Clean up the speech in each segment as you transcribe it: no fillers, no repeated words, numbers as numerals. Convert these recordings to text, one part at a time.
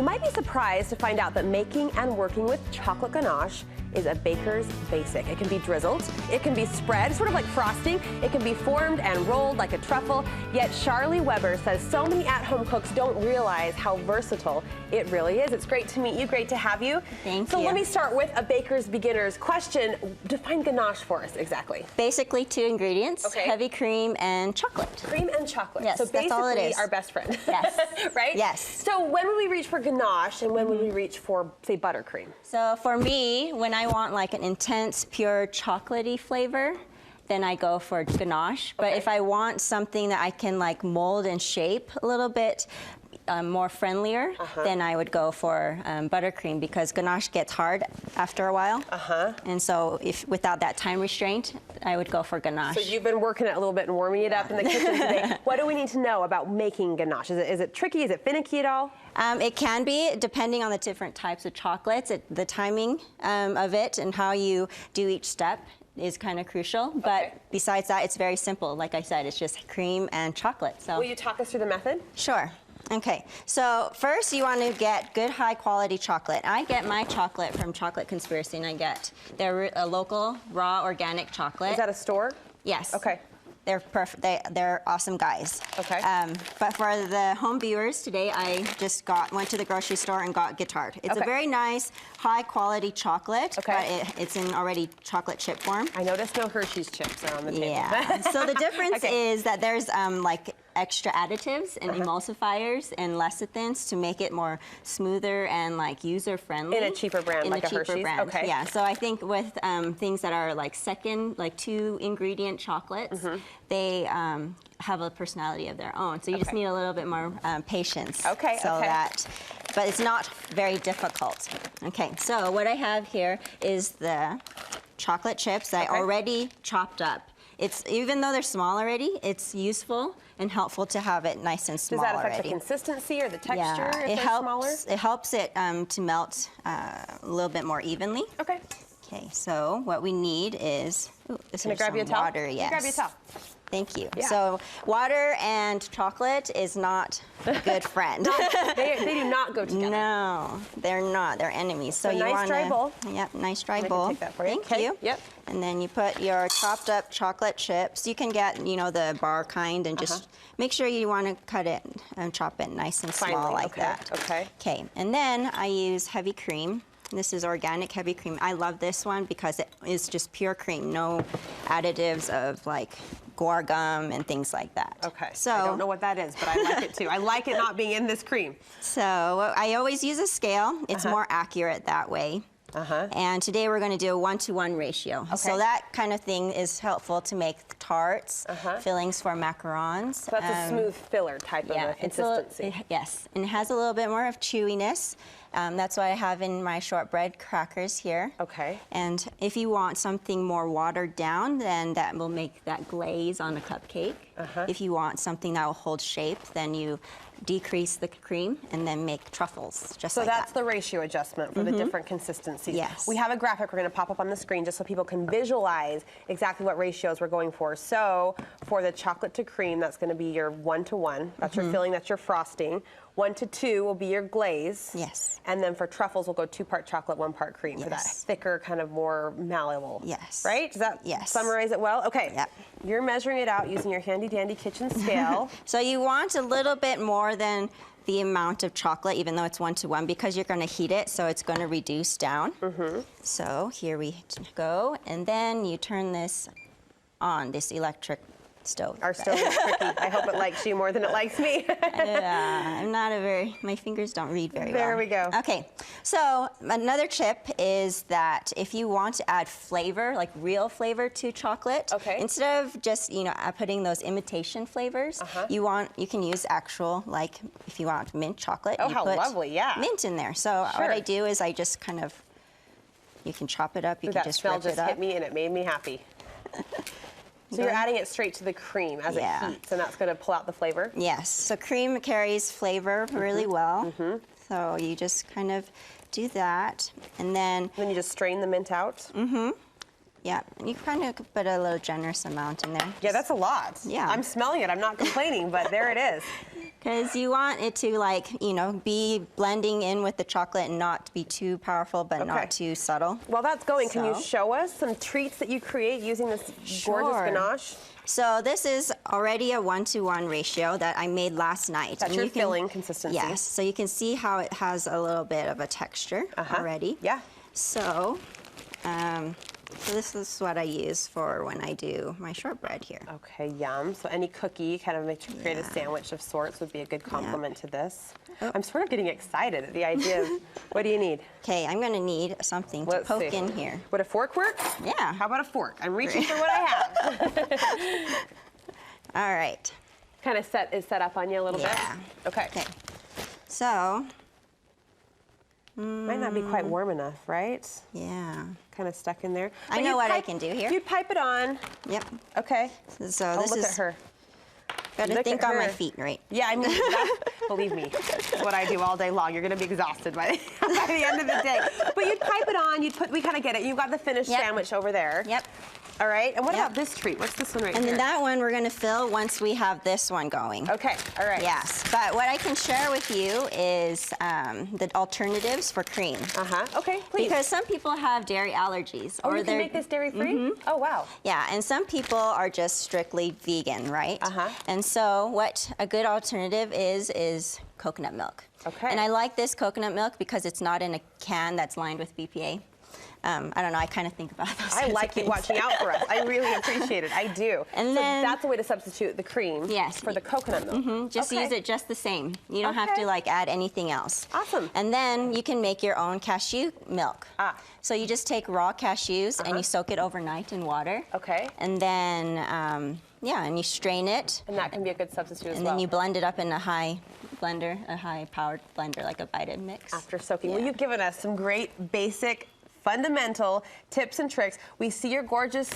You might be surprised to find out that making and working with chocolate ganache is a baker's basic. It can be drizzled, it can be spread, sort of like frosting, it can be formed and rolled like a truffle, yet Sharlie Weber says so many at-home cooks don't realize how versatile it really is. It's great to meet you, great to have you. Thank you. So let me start with a baker's beginner's question. Define ganache for us exactly. Basically 2 ingredients, okay. Heavy cream and chocolate. Cream and chocolate. Yes, so that's all it basically is. our best friend. Yes. Right? Yes. So when would we reach for ganache and when would we reach for, say, buttercream? So for me, when I want like an intense, pure chocolatey flavor, then I go for ganache. But if I want something that I can like mold and shape a little bit more friendlier, then I would go for buttercream, because ganache gets hard after a while. And so if without that time restraint, I would go for ganache. So you've been working it a little bit and warming it up in the kitchen today. What do we need to know about making ganache? Is it tricky? Is it finicky at all? It can be, depending on the different types of chocolates. The timing of it and how you do each step is kind of crucial. But besides that, it's very simple. Like I said, it's just cream and chocolate. So will you talk us through the method? Sure. Okay, so first you want to get good high quality chocolate. I get my chocolate from Chocolate Conspiracy, and I get their local raw organic chocolate. Is that a store? Yes. Okay. They're perfect. They're awesome guys. Okay. But for the home viewers today, I just went to the grocery store and got Guittard. It's a very nice, high quality chocolate. Okay. But it's in already chocolate chip form. I noticed no Hershey's chips are on the table. Yeah. So the difference is that there's like extra additives and emulsifiers and lecithins to make it more smoother and like user friendly. In a cheaper brand, like a Hershey's. Brand. Yeah. So I think with things that are like like 2 ingredient chocolates, they have a personality of their own. So you just need a little bit more patience. But it's not very difficult. Okay. So what I have here is the chocolate chips that I already chopped up. Even though they're small already, it's useful and helpful to have it nice and small already. Does that affect the consistency or the texture if they're smaller? It helps it to melt a little bit more evenly. Okay. Okay, so what we need is, Can I grab you a towel? Water, yes. Grab you a towel. Thank you. Yeah. So water and chocolate is not a good friend. They do not go together. No, they're not. They're enemies. So you nice want dry bowl. Yep, nice dry bowl. Take that for you. Thank you. Yep. And then you put your chopped up chocolate chips. You can get, the bar kind, and just make sure you want to cut it and chop it nice and small like that. Okay. Okay. And then I use heavy cream. This is organic heavy cream. I love this one because it is just pure cream, no additives of like guar gum and things like that. Okay. So I don't know what that is, but I like it too. I like it not being in this cream. So I always use a scale. It's more accurate that way. And today we're going to do a 1-to-1 ratio. So that kind of thing is helpful to make tarts, fillings for macarons. So that's a smooth filler type of a consistency. Yes, and it has a little bit more of chewiness. That's what I have in my shortbread crackers here. Okay. And if you want something more watered down, then that will make that glaze on a cupcake. If you want something that will hold shape, then you decrease the cream and then make truffles, just like that. So that's the ratio adjustment for the different consistencies. Yes. We have a graphic we're going to pop up on the screen just so people can visualize exactly what ratios we're going for. So for the chocolate to cream, that's going to be your 1-to-1. That's your filling, that's your frosting. 1-to-2 will be your glaze. Yes. And then for truffles, we'll go 2-part chocolate, 1-part cream for that thicker, kind of more malleable. Yes. Right? Does that summarize it well? Okay. Yep. You're measuring it out using your handy-dandy kitchen scale. So you want a little bit more than the amount of chocolate, even though it's 1-to-1, because you're going to heat it, so it's going to reduce down. So here we go. And then you turn this on, this electric stove. Our stove is tricky. I hope it likes you more than it likes me. I'm not my fingers don't read very well. There we go. Okay, so another tip is that if you want to add flavor, like real flavor to chocolate, instead of just, putting those imitation flavors, you can use actual, like if you want mint chocolate, you put lovely, mint in there. So what I do is I just kind of, you can chop it up, you can just rip it up. That smell just hit me and it made me happy. So you're adding it straight to the cream as it heats, and that's going to pull out the flavor? Yes. So cream carries flavor really well. So you just kind of do that, and then you just strain the mint out? Yeah, and you kind of put a little generous amount in there. Yeah, that's a lot. Yeah. I'm smelling it. I'm not complaining, but there it is. Because you want it to, like, you know, be blending in with the chocolate and not be too powerful, but not too subtle. While that's going, can you show us some treats that you create using this gorgeous ganache? So this is already a 1-to-1 ratio that I made last night. That's your filling consistency. Yes, so you can see how it has a little bit of a texture already. Yeah. So, so this is what I use for when I do my shortbread here. Okay, yum. So any cookie, kind of create a sandwich of sorts would be a good complement to this. Oh. I'm sort of getting excited at the idea of, what do you need? Okay, I'm gonna need something to poke in here. Would a fork work? Yeah. How about a fork? I'm reaching for what I have. All right. Kind of is set up on you a little bit? Okay. Okay. So. Might not be quite warm enough, right? Yeah. Kind of stuck in there. I know what I can do here. You'd pipe it on. Yep. Okay. So this look is. at her. Gotta think on my feet, right? Yeah, I mean, believe me, that's what I do all day long. You're gonna be exhausted by the end of the day. But you'd pipe it on, we kind of get it. You've got the finished sandwich over there. Yep. All right, and what about this treat? What's this one right here? And then that one we're gonna fill once we have this one going. Okay, all right. Yes, but what I can share with you is the alternatives for cream. Okay, please. Because some people have dairy allergies. Or you can make this dairy-free? Oh, wow. Yeah, and some people are just strictly vegan, right? And so what a good alternative is coconut milk. Okay. And I like this coconut milk because it's not in a can that's lined with BPA. I don't know, I kind of think about those. I like you watching out for us. I really appreciate it. I do. And so then, that's a way to substitute the cream for the coconut milk. Just use it just the same. You don't have to like add anything else. Awesome. And then you can make your own cashew milk. So you just take raw cashews and you soak it overnight in water. Okay. And then, yeah, and you strain it. And that can be a good substitute as well. And then you blend it up in a high blender, a high-powered blender, like a Vitamix. After soaking. Well, you've given us some great basic fundamental tips and tricks. We see your gorgeous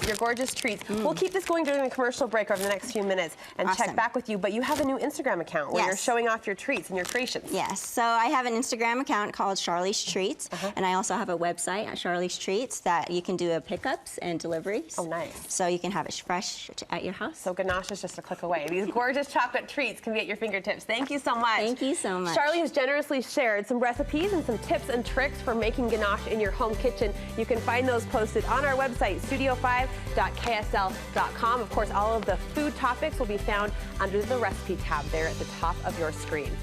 treats. We'll keep this going during the commercial break over the next few minutes and check back with you. But you have a new Instagram account where you're showing off your treats and your creations. Yes. So I have an Instagram account called Sharlie's Treats, and I also have a website at Sharlie's Treats that you can do pickups and deliveries. Oh, nice. So you can have it fresh at your house. So Ganache is just a click away. These gorgeous chocolate treats can be at your fingertips. Thank you so much. Thank you so much. Sharlie has generously shared some recipes and some tips and tricks for making Ganache in your home kitchen. You can find those posted on our website, studio5.ksl.com. Of course, all of the food topics will be found under the recipe tab there at the top of your screen.